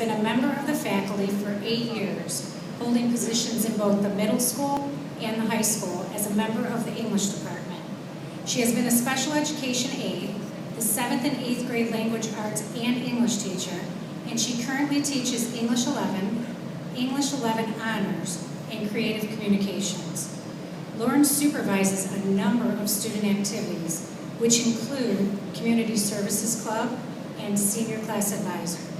been a member of the faculty for 8 years, holding positions in both the middle school and the high school as a member of the English department. She has been a special education aide, the 7th and 8th grade language arts and English teacher, and she currently teaches English 11, English 11 Honors, and Creative Communications. Lauren supervises a number of student activities, which include Community Services Club and Senior Class Advisor.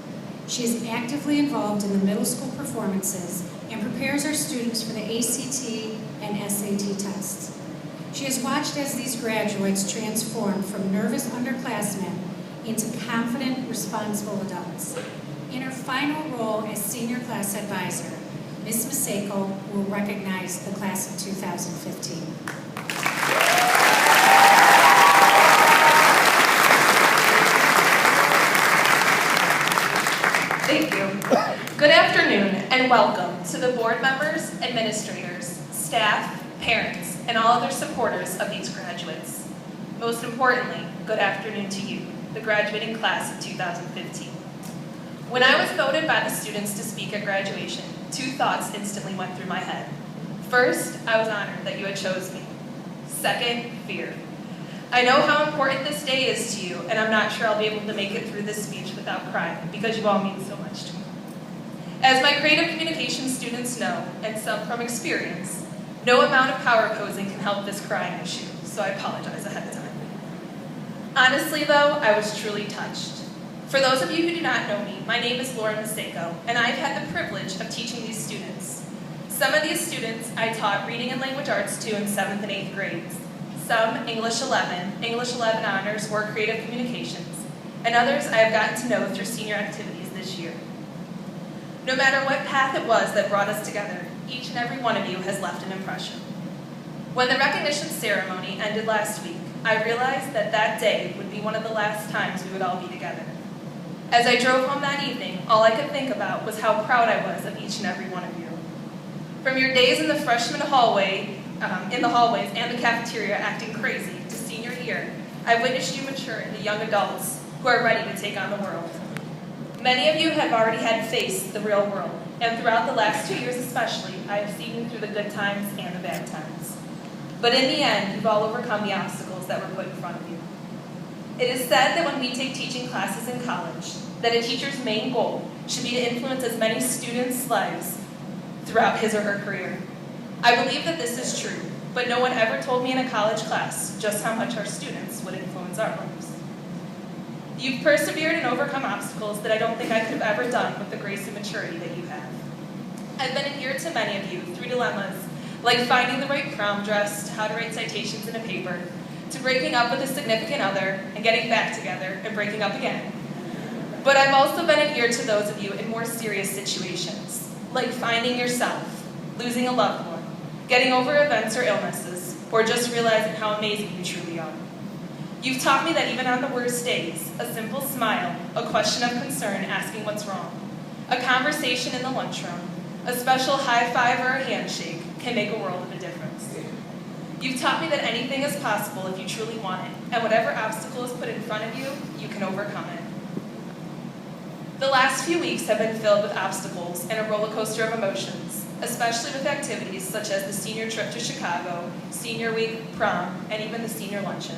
She is actively involved in the middle school performances and prepares our students for the ACT and SAT tests. She has watched as these graduates transform from nervous underclassmen into confident, responsible adults. In her final role as Senior Class Advisor, Ms. Macejko will recognize the class of 2015. Thank you. Good afternoon and welcome to the board members, administrators, staff, parents, and all other supporters of these graduates. Most importantly, good afternoon to you, the graduating class of 2015. When I was voted by the students to speak at graduation, 2 thoughts instantly went through my head. First, I was honored that you had chose me. Second, fear. I know how important this day is to you, and I'm not sure I'll be able to make it through this speech without crying, because you all mean so much to me. As my creative communication students know, and some from experience, no amount of power posing can help this crying issue, so I apologize ahead of time. Honestly though, I was truly touched. For those of you who do not know me, my name is Lauren Macejko, and I've had the privilege of teaching these students. Some of these students I taught reading and language arts to in 7th and 8th grades. Some English 11, English 11 Honors, or Creative Communications, and others I have gotten to know through senior activities this year. No matter what path it was that brought us together, each and every one of you has left an impression. When the recognition ceremony ended last week, I realized that that day would be one of the last times we would all be together. As I drove home that evening, all I could think about was how proud I was of each and every one of you. From your days in the freshman hallway, in the hallways and the cafeteria acting crazy to senior year, I've witnessed you mature into young adults who are ready to take on the world. Many of you have already had faced the real world, and throughout the last 2 years especially, I have seen you through the good times and the bad times. But in the end, you've all overcome the obstacles that were put in front of you. It is said that when we take teaching classes in college, that a teacher's main goal should be to influence as many students' lives throughout his or her career. I believe that this is true, but no one ever told me in a college class just how much our students would influence our lives. You've persevered and overcome obstacles that I don't think I could have ever done with the grace and maturity that you have. I've been an ear to many of you through dilemmas like finding the right prom dress, to how to write citations in a paper, to breaking up with a significant other and getting back together and breaking up again. But I've also been an ear to those of you in more serious situations, like finding yourself, losing a loved one, getting over events or illnesses, or just realizing how amazing you truly are. You've taught me that even on the worst days, a simple smile, a question of concern asking what's wrong, a conversation in the lunchroom, a special high five or a handshake can make a world of a difference. You've taught me that anything is possible if you truly want it, and whatever obstacle is put in front of you, you can overcome it. The last few weeks have been filled with obstacles and a roller coaster of emotions, especially with activities such as the senior trip to Chicago, senior week, prom, and even the senior luncheon.